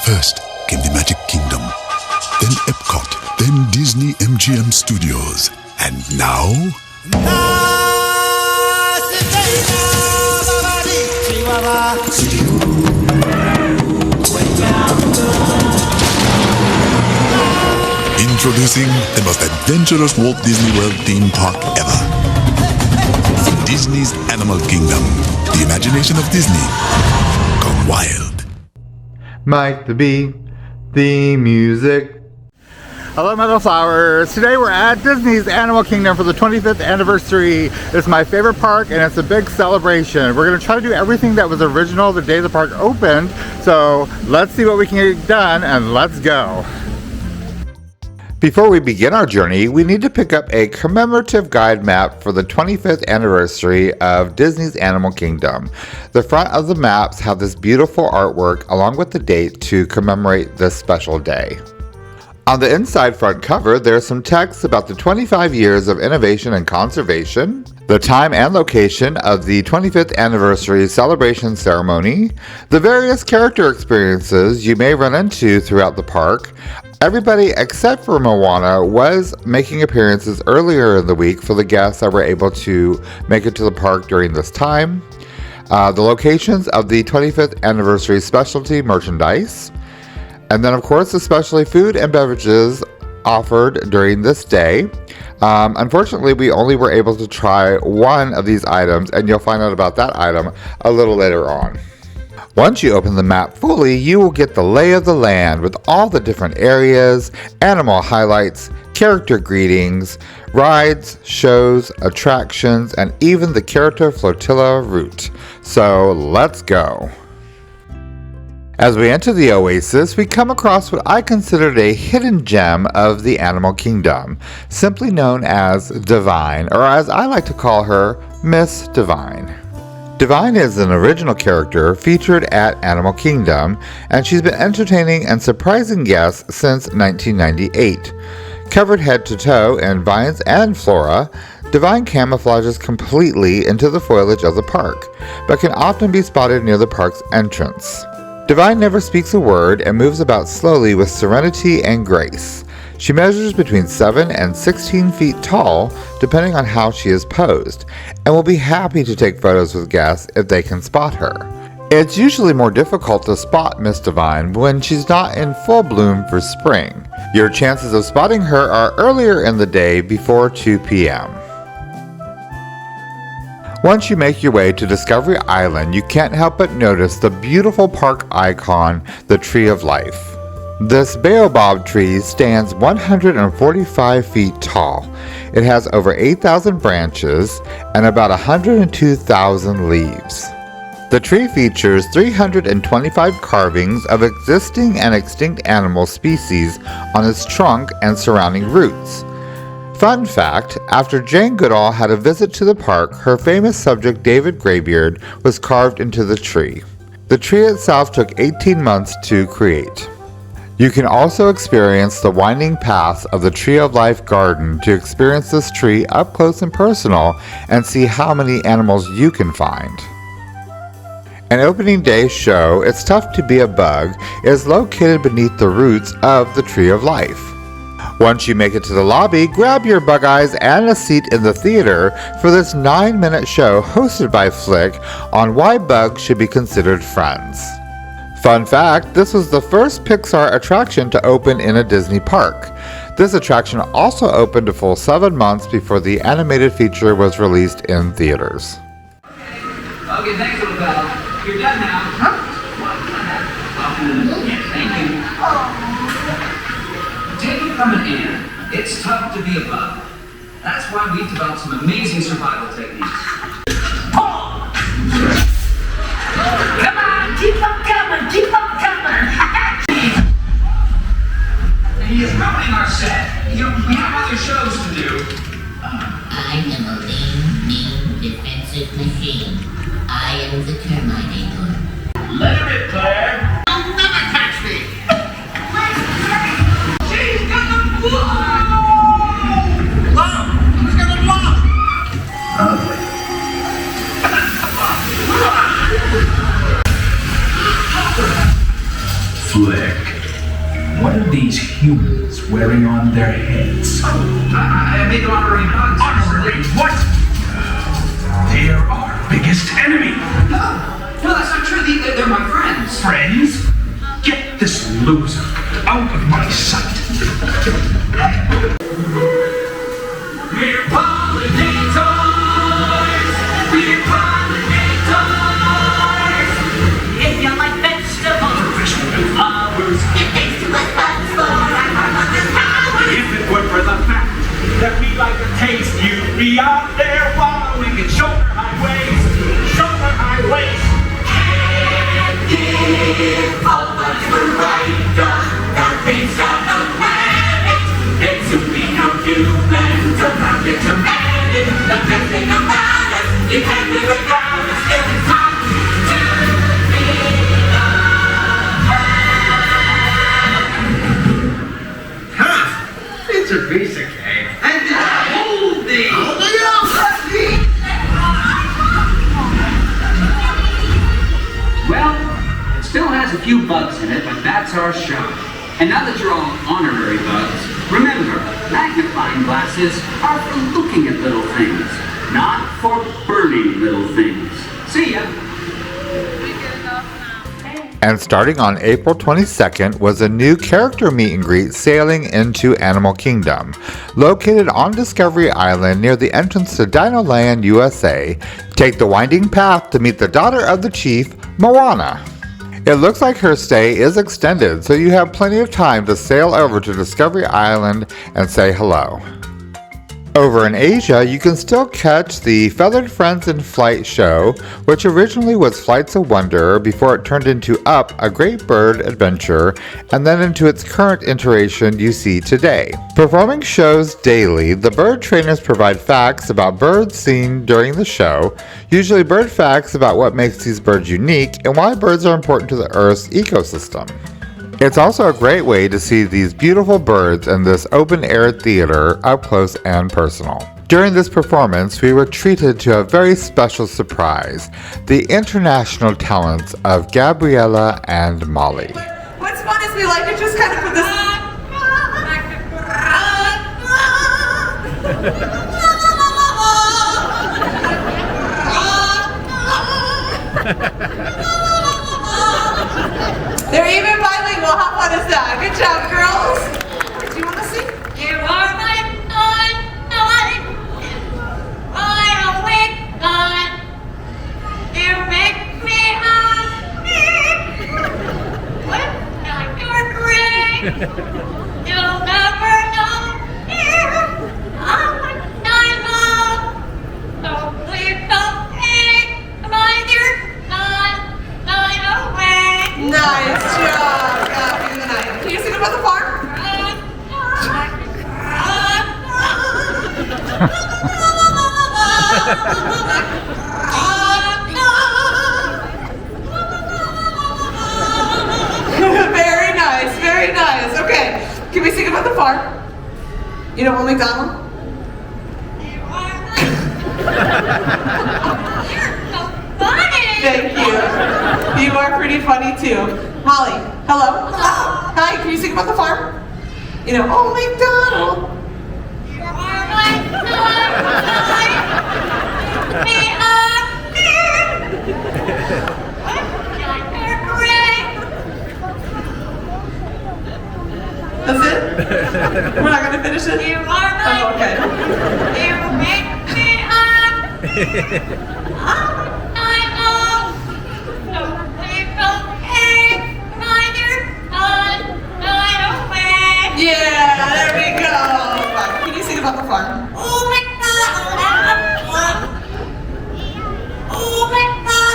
First came the Magic Kingdom, then Epcot, then Disney MGM Studios, and now... Introducing the most adventurous Walt Disney World theme park ever. Disney's Animal Kingdom. The imagination of Disney gone wild. Mike the Bee, the music. Hello, Meadow Flowers. Today we're at Disney's Animal Kingdom for the 25th anniversary. It's my favorite park and it's a big celebration. We're going to try to do everything that was original the day the park opened. So let's see what we can get done and let's go. Before we begin our journey, we need to pick up a commemorative guide map for the 25th anniversary of Disney's Animal Kingdom. The front of the maps have this beautiful artwork along with the date to commemorate this special day. On the inside front cover, there's some text about the 25 years of innovation and conservation, the time and location of the 25th anniversary celebration ceremony, the various character experiences you may run into throughout the park. Everybody except for Moana was making appearances earlier in the week for the guests that were able to make it to the park during this time. The locations of the 25th anniversary specialty merchandise. And then, of course, especially food and beverages offered during this day. Unfortunately, we only were able to try one of these items, and you'll find out about that item a little later on. Once you open the map fully, you will get the lay of the land with all the different areas, animal highlights, character greetings, rides, shows, attractions, and even the character flotilla route. So let's go. As we enter the oasis, we come across what I considered a hidden gem of the Animal Kingdom, simply known as Divine, or as I like to call her, Miss Divine. Divine is an original character featured at Animal Kingdom, and she's been entertaining and surprising guests since 1998. Covered head to toe in vines and flora, Divine camouflages completely into the foliage of the park, but can often be spotted near the park's entrance. Divine never speaks a word and moves about slowly with serenity and grace. She measures between 7 and 16 feet tall, depending on how she is posed, and will be happy to take photos with guests if they can spot her. It's usually more difficult to spot Miss Divine when she's not in full bloom for spring. Your chances of spotting her are earlier in the day before 2 p.m. Once you make your way to Discovery Island, you can't help but notice the beautiful park icon, the Tree of Life. This baobab tree stands 145 feet tall. It has over 8,000 branches and about 102,000 leaves. The tree features 325 carvings of existing and extinct animal species on its trunk and surrounding roots. Fun fact, after Jane Goodall had a visit to the park, her famous subject David Greybeard was carved into the tree. The tree itself took 18 months to create. You can also experience the winding paths of the Tree of Life garden to experience this tree up close and personal and see how many animals you can find. An opening day show, It's Tough to Be a Bug, is located beneath the roots of the Tree of Life. Once you make it to the lobby, grab your bug eyes and a seat in the theater for this 9-minute show hosted by Flick on why bugs should be considered friends. Fun fact, this was the first Pixar attraction to open in a Disney park. This attraction also opened a full 7 months before the animated feature was released in theaters. Okay, thanks, little pal. You're done now. Huh? Yes, thank you. Take it from an ant. It's tough to be a bug. That's why we've developed some amazing survival techniques. Come on, keep on coming, keep on coming. He's ruining our set. We have other shows to do. I am a lean, mean, defensive machine. I am the Terminator. Let her rip, Claire. You'll never catch me! She's gonna blow! Whoa! Who's gonna blow? Ugly. Flick. What are these humans wearing on their heads? I made them honorary bugs. Honorary what? They're our biggest enemy. No, that's not true. They're my friends. Friends? Get this loser out of my sight. We're pollinators. We're pollinators. If you like vegetables and flowers, It takes too much buttons for our harmonious powers. If it weren't for the fact that we like to taste, you'd be out there wallowing in shoulder highways. Shoulder highways. If all buttons were right, the things on the planet, it would be no humans around it to manage. The best thing about us, you can't live without us. It's time to be it's a piece of cake. And hold me. Well, it still has a few bugs in it, but that's our show. And now that you're all honorary bugs, remember, magnifying glasses are for looking at little things, not for burning little things. See ya. And starting on April 22nd was a new character meet and greet sailing into Animal Kingdom. Located on Discovery Island near the entrance to Dinoland U.S.A, take the winding path to meet the daughter of the chief, Moana. It looks like her stay is extended, so you have plenty of time to sail over to Discovery Island and say hello. Over in Asia, you can still catch the Feathered Friends in Flight show, which originally was Flights of Wonder before it turned into Up, a Great Bird Adventure, and then into its current iteration you see today. Performing shows daily, the bird trainers provide facts about birds seen during the show, usually bird facts about what makes these birds unique and why birds are important to the Earth's ecosystem. It's also a great way to see these beautiful birds in this open-air theater up close and personal. During this performance, we were treated to a very special surprise, the international talents of Gabriella and Molly. What's fun is we like to just kind of put this. They're even bilingual. How fun is that? Good job, girls. Do you want to sing? You are my God. I'm awake, God. You make me happy. When you're great, you'll never know. I'm a diamond. So please don't take my dear God. Night away. Nice job. Happy in the night. Can you sing about the farm? Very nice. Very nice. Okay. Can we sing about the farm? You know Old MacDonald? Thank you. You are pretty funny too. Molly, hello? Hello. Hi, can you sing about the farm? You know, Old MacDonald. That's it? We're not gonna finish it? You are my Oh, okay. You make me happy. I'm old. So please don't take my dear God. Night away. Yeah, there we go. Can you sing about the farm? Oh my God. Oh my God.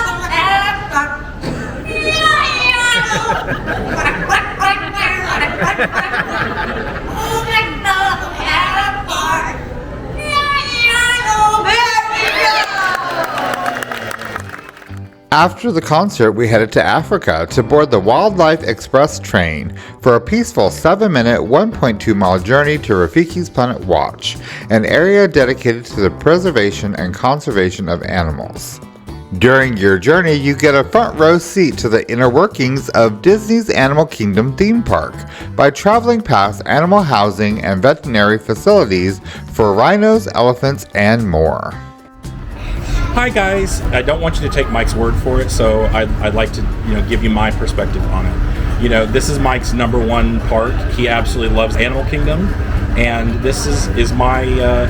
After the concert, we headed to Africa to board the Wildlife Express train for a peaceful 7-minute, 1.2-mile journey to Rafiki's Planet Watch, an area dedicated to the preservation and conservation of animals. During your journey, you get a front row seat to the inner workings of Disney's Animal Kingdom theme park by traveling past animal housing and veterinary facilities for rhinos, elephants, and more. Hi guys, I don't want you to take Mike's word for it, so I'd like to give you my perspective on it. This is Mike's number one park. He absolutely loves Animal Kingdom, and this is my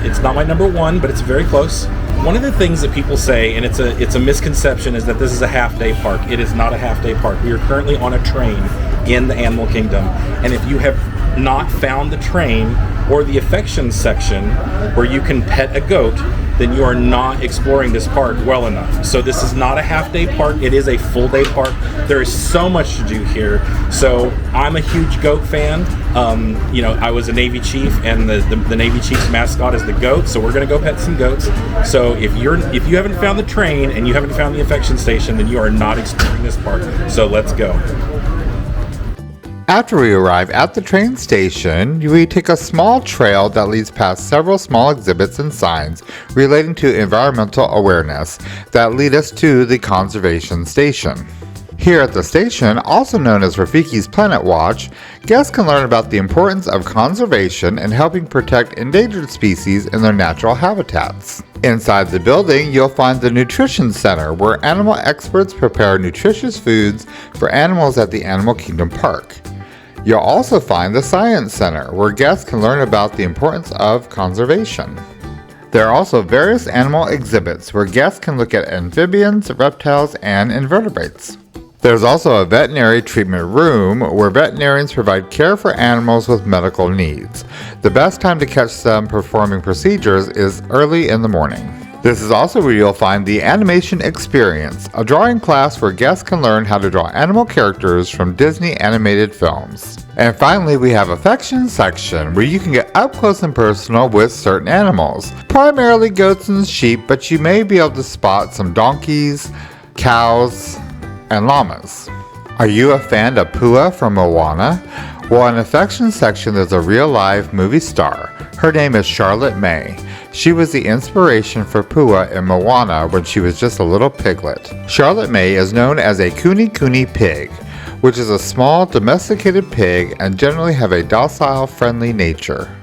it's not my number one, but it's very close. One of the things that people say, and it's a misconception, is that this is a half-day park. It is not a half-day park. We are currently on a train in the Animal Kingdom, and if you have not found the train or the affection section where you can pet a goat, then you are not exploring this park well enough. So this is not a half-day park. It is a full-day park. There is so much to do here. So I'm a huge goat fan. I was a Navy chief, and the Navy chief's mascot is the goat. So we're gonna go pet some goats. So if you haven't found the train and you haven't found the affection station, then you are not exploring this park. So let's go. After we arrive at the train station, we take a small trail that leads past several small exhibits and signs relating to environmental awareness that lead us to the conservation station. Here at the station, also known as Rafiki's Planet Watch, guests can learn about the importance of conservation and helping protect endangered species in their natural habitats. Inside the building, you'll find the Nutrition Center, where animal experts prepare nutritious foods for animals at the Animal Kingdom Park. You'll also find the Science Center, where guests can learn about the importance of conservation. There are also various animal exhibits where guests can look at amphibians, reptiles, and invertebrates. There's also a veterinary treatment room where veterinarians provide care for animals with medical needs. The best time to catch them performing procedures is early in the morning. This is also where you'll find the Animation Experience, a drawing class where guests can learn how to draw animal characters from Disney animated films. And finally, we have Affection section, where you can get up close and personal with certain animals, primarily goats and sheep, but you may be able to spot some donkeys, cows, and llamas. Are you a fan of Pua from Moana? Well, in Affection section, there's a real-life movie star. Her name is Charlotte May. She was the inspiration for Pua in Moana when she was just a little piglet. Charlotte May is known as a kuni pig, which is a small domesticated pig and generally have a docile, friendly nature.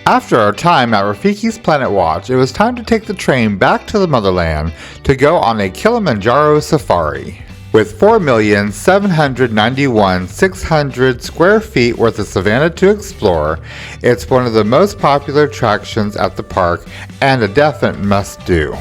After our time at Rafiki's Planet Watch, it was time to take the train back to the motherland to go on a Kilimanjaro Safari. With 4,791,600 square feet worth of savanna to explore, it's one of the most popular attractions at the park and a definite must-do.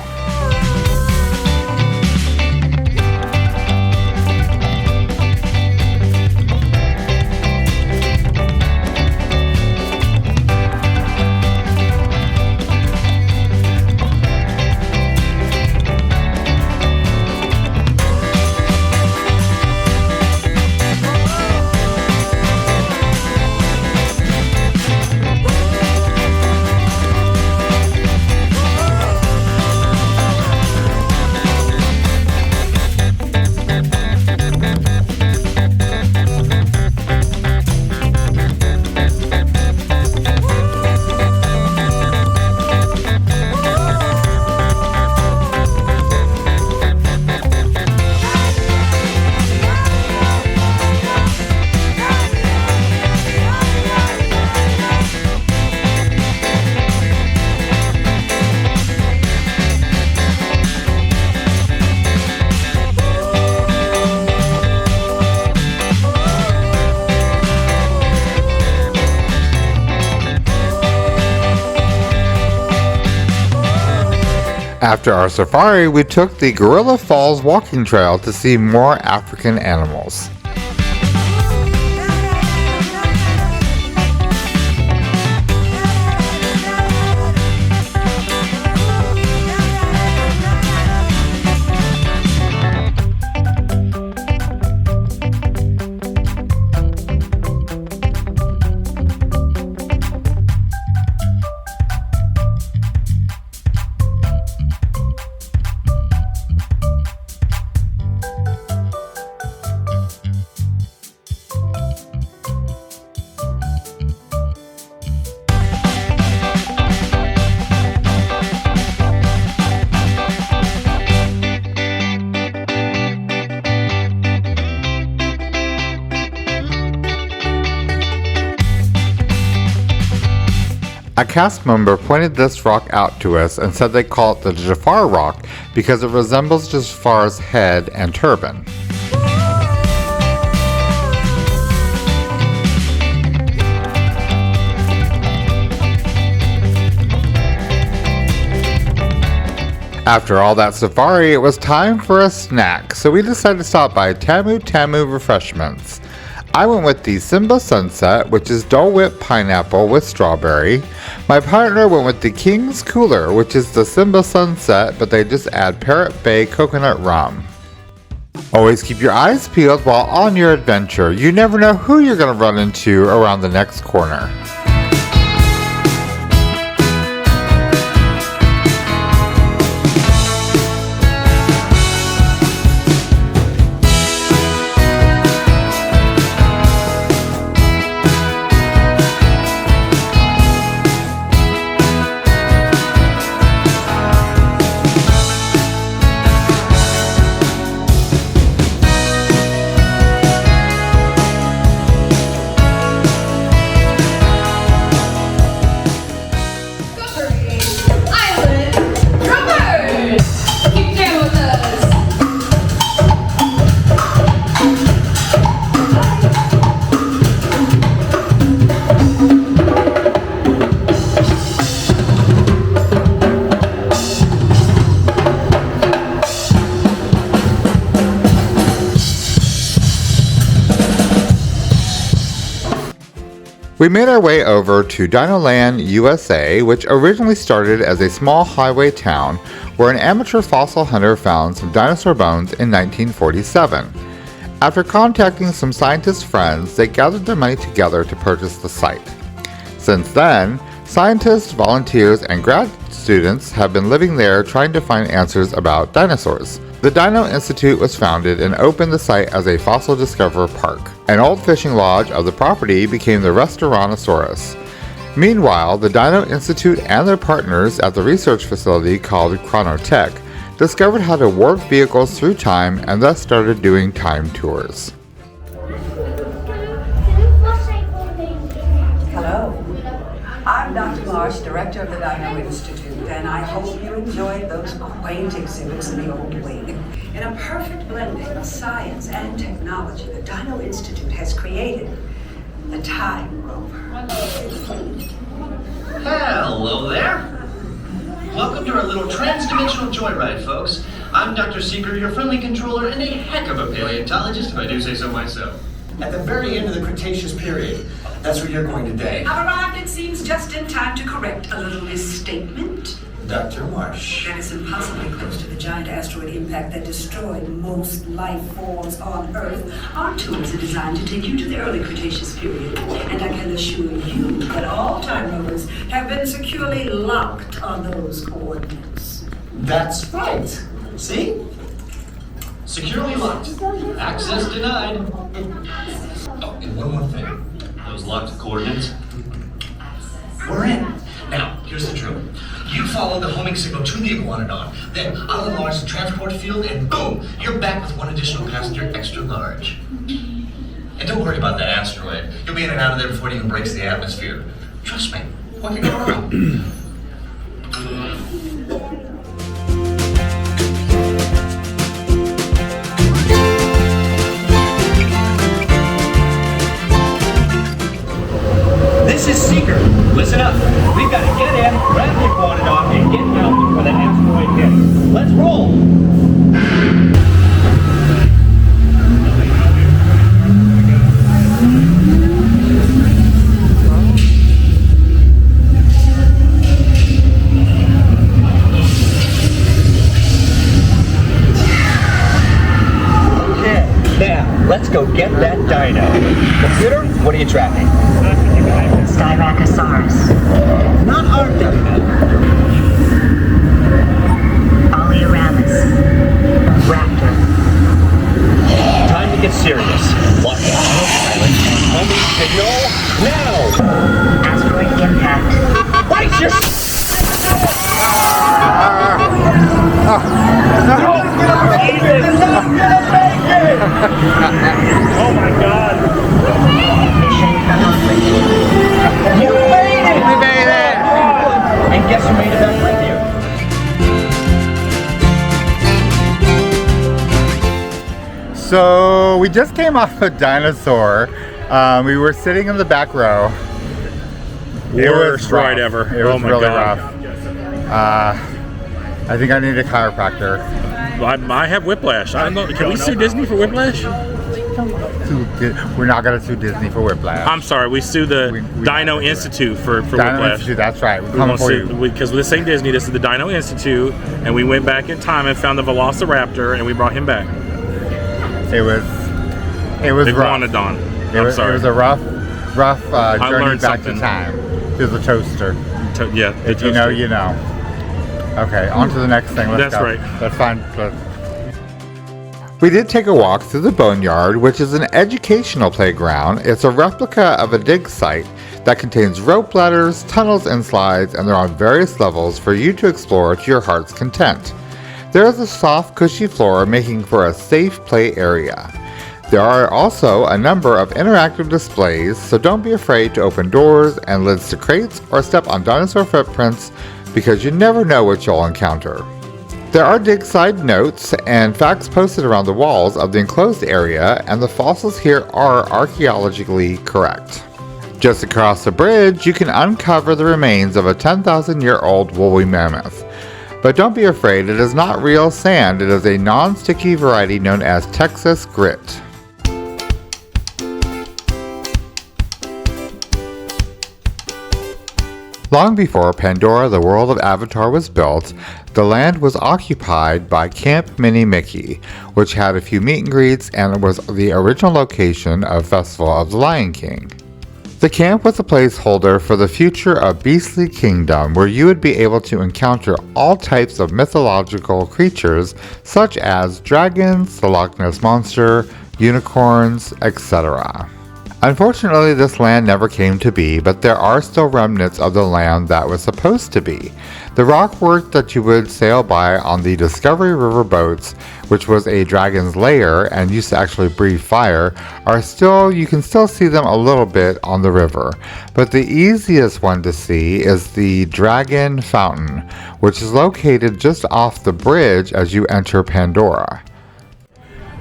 After our safari, we took the Gorilla Falls walking trail to see more African animals. A cast member pointed this rock out to us and said they call it the Jafar rock because it resembles Jafar's head and turban. After all that safari, it was time for a snack, so we decided to stop by Tamu Refreshments. I went with the Simba Sunset, which is Dole Whip pineapple with strawberry. My partner went with the King's Cooler, which is the Simba Sunset, but they just add Parrot Bay coconut rum. Always keep your eyes peeled while on your adventure. You never know who you're going to run into around the next corner. We made our way over to Dinoland U.S.A, which originally started as a small highway town where an amateur fossil hunter found some dinosaur bones in 1947. After contacting some scientist friends, they gathered their money together to purchase the site. Since then, scientists, volunteers, and grad students have been living there trying to find answers about dinosaurs. The Dino Institute was founded and opened the site as a fossil discoverer park. An old fishing lodge of the property became the Restaurantosaurus. Meanwhile, the Dino Institute and their partners at the research facility called Chronotech discovered how to warp vehicles through time and thus started doing time tours. Hello, I'm Dr. Marsh, director of the Dino Institute, and I hope you enjoyed those quaint exhibits in the old wing. In a perfect blending of science and technology, the Dino Institute has created the Time Rover. Hello there. Welcome to our little trans-dimensional joyride, folks. I'm Dr. Seeker, your friendly controller and a heck of a paleontologist, if I do say so myself. At the very end of the Cretaceous period, that's where you're going today. I've arrived, it seems, just in time to correct a little misstatement. Dr. Marsh. That is impossibly close to the giant asteroid impact that destroyed most life forms on Earth. Our tours are designed to take you to the early Cretaceous period, and I can assure you that all time rovers have been securely locked on those coordinates. That's right. See? Securely locked. Access denied. Oh, and one more thing. Those locked coordinates. We're in. Now, here's the drill. You follow the homing signal to the iguanodon, then I'll enlarge the transport field, and boom, you're back with one additional passenger extra large. And don't worry about that asteroid. You'll be in and out of there before it even breaks the atmosphere. Trust me, what can go wrong? This is Seeker. Listen up. We've got to get in, grab the iguanodon, and get out before that asteroid hits. Let's roll! Okay, now, let's go get that dino. Computer, what are you tracking? Styracosaurus. Not our dino. Oleoramus. Raptor. Time to get serious. Lock the autopilot. Homing signal now! Asteroid impact. Brace your Oh my god! Mission accomplished. You made it! We made it! just came off a dinosaur. We were sitting in the back row. Worst ride ever. It was oh my really God. rough. I think I need a chiropractor. I have whiplash. I don't know. Can we sue Disney for whiplash? We're not going to sue Disney for whiplash. I'm sorry. We sue the Dino Institute for Dino whiplash. Institute, that's right. We're We coming won't for sue you. because this ain't Disney. This is the Dino Institute, and we went back in time and found the Velociraptor, and we brought him back. It was rough. Iguanodon. It was a rough journey learned back something. to time through the toaster. Yeah. the If you know, toaster. you know. Okay, on to the next thing. Let's That's go. right. That's fine. We did take a walk through the Boneyard, which is an educational playground. It's a replica of a dig site that contains rope ladders, tunnels, and slides, and they're on various levels for you to explore to your heart's content. There is a soft, cushy floor making for a safe play area. There are also a number of interactive displays, so don't be afraid to open doors and lids to crates or step on dinosaur footprints because you never know what you'll encounter. There are dig side notes and facts posted around the walls of the enclosed area, and the fossils here are archaeologically correct. Just across the bridge, you can uncover the remains of a 10,000-year-old woolly mammoth. But don't be afraid, it is not real sand, it is a non-sticky variety known as Texas grit. Long before Pandora, the world of Avatar was built, the land was occupied by Camp Mini Mickey, which had a few meet and greets and was the original location of Festival of the Lion King. The camp was a placeholder for the future of Beastly Kingdom, where you would be able to encounter all types of mythological creatures such as dragons, the Loch Ness Monster, unicorns, etc. Unfortunately, this land never came to be, but there are still remnants of the land that was supposed to be. The rockwork that you would sail by on the Discovery River boats, which was a dragon's lair and used to actually breathe fire, you can still see them a little bit on the river. But the easiest one to see is the Dragon Fountain, which is located just off the bridge as you enter Pandora.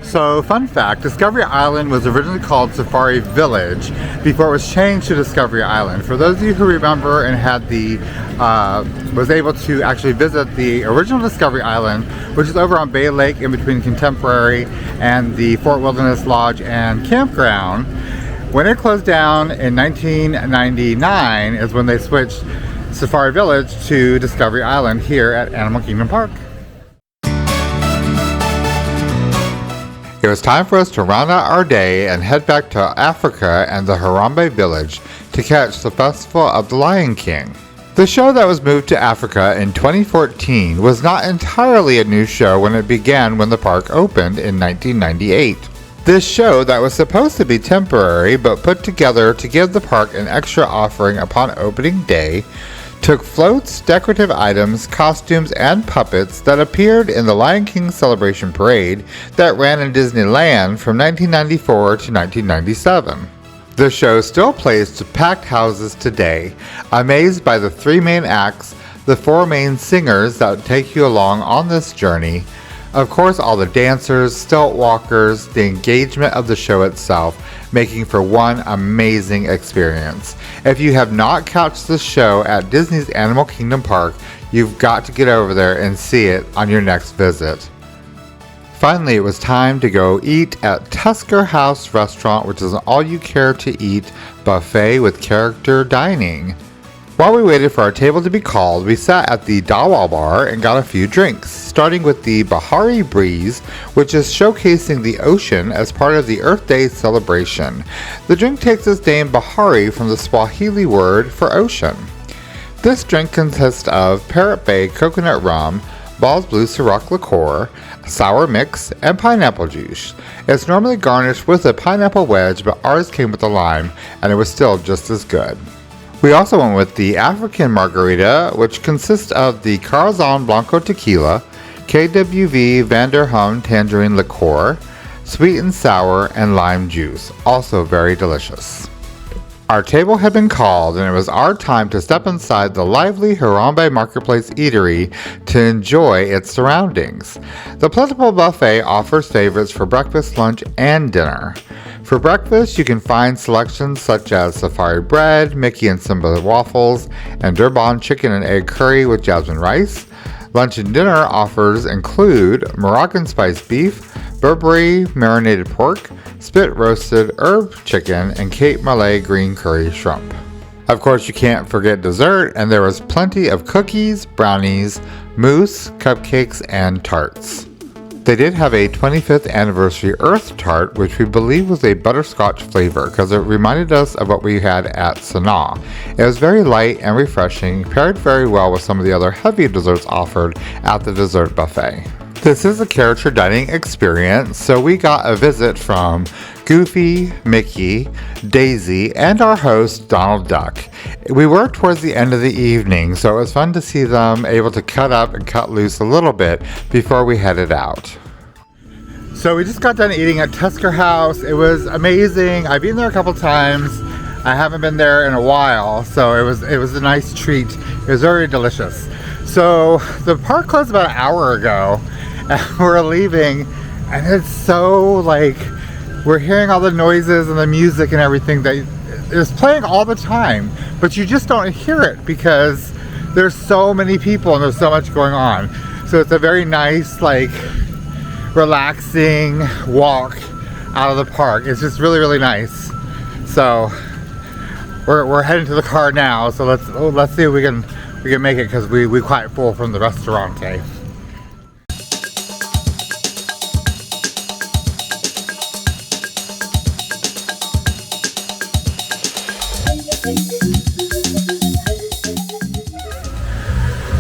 So, fun fact, Discovery Island was originally called Safari Village before it was changed to Discovery Island. For those of you who remember and had was able to actually visit the original Discovery Island, which is over on Bay Lake in between Contemporary and the Fort Wilderness Lodge and Campground, when it closed down in 1999 is when they switched Safari Village to Discovery Island here at Animal Kingdom Park. It was time for us to round out our day and head back to Africa and the Harambe village to catch the Festival of the Lion King. The show that was moved to Africa in 2014 was not entirely a new show when it began when the park opened in 1998. This show that was supposed to be temporary but put together to give the park an extra offering upon opening day took floats, decorative items, costumes, and puppets that appeared in the Lion King Celebration Parade that ran in Disneyland from 1994 to 1997. The show still plays to packed houses today, amazed by the 3 main acts, the 4 main singers that take you along on this journey, of course all the dancers, stilt walkers, the engagement of the show itself, making for one amazing experience. If you have not catched the show at Disney's Animal Kingdom Park, you've got to get over there and see it on your next visit. Finally, it was time to go eat at Tusker House Restaurant, which is an all-you-care-to-eat buffet with character dining. While we waited for our table to be called, we sat at the Dawa bar and got a few drinks, starting with the Bahari Breeze, which is showcasing the ocean as part of the Earth Day celebration. The drink takes its name Bahari from the Swahili word for ocean. This drink consists of Parrot Bay coconut rum, Ball's Blue Ciroc liqueur, sour mix, and pineapple juice. It's normally garnished with a pineapple wedge, but ours came with a lime, and it was still just as good. We also went with the African margarita, which consists of the Corazon Blanco tequila, KWV Vanderham tangerine liqueur, sweet and sour, and lime juice. Also very delicious. Our table had been called, and it was our time to step inside the lively Harambe Marketplace Eatery to enjoy its surroundings. The plentiful buffet offers favorites for breakfast, lunch, and dinner. For breakfast, you can find selections such as safari bread, Mickey and Simba waffles, and Durban chicken and egg curry with jasmine rice. Lunch and dinner offers include Moroccan spiced beef, Burberry marinated pork, spit roasted herb chicken, and Cape Malay green curry shrimp. Of course, you can't forget dessert, and there was plenty of cookies, brownies, mousse, cupcakes, and tarts. They did have a 25th anniversary Earth tart, which we believe was a butterscotch flavor because it reminded us of what we had at Sanaa. It was very light and refreshing, paired very well with some of the other heavy desserts offered at the dessert buffet. This is a character dining experience, so we got a visit from Goofy, Mickey, Daisy, and our host, Donald Duck. We were towards the end of the evening, so it was fun to see them able to cut up and cut loose a little bit before we headed out. So we just got done eating at Tusker House. It was amazing. I've been there a couple times. I haven't been there in a while, so it was a nice treat. It was very delicious. So the park closed about an hour ago. We're leaving, and it's so like we're hearing all the noises and the music and everything that is playing all the time, but you just don't hear it because there's so many people and there's so much going on. So it's a very nice, like, relaxing walk out of the park. It's just really, really nice. So we're heading to the car now. So let's see if we can make it because we quite full from the restaurante.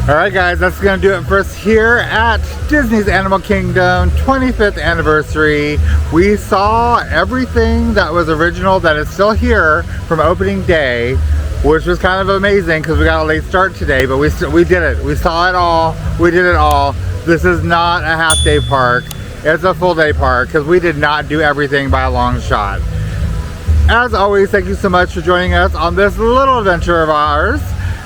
Alright guys, that's going to do it for us here at Disney's Animal Kingdom 25th anniversary. We saw everything that was original that is still here from opening day, which was kind of amazing because we got a late start today, but we did it. We saw it all. We did it all. This is not a half-day park. It's a full-day park because we did not do everything by a long shot. As always, thank you so much for joining us on this little adventure of ours.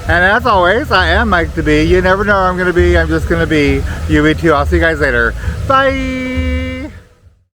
And as always, I am Mike the Bee. You never know where I'm going to be. I'm just going to be. You be too. I'll see you guys later. Bye!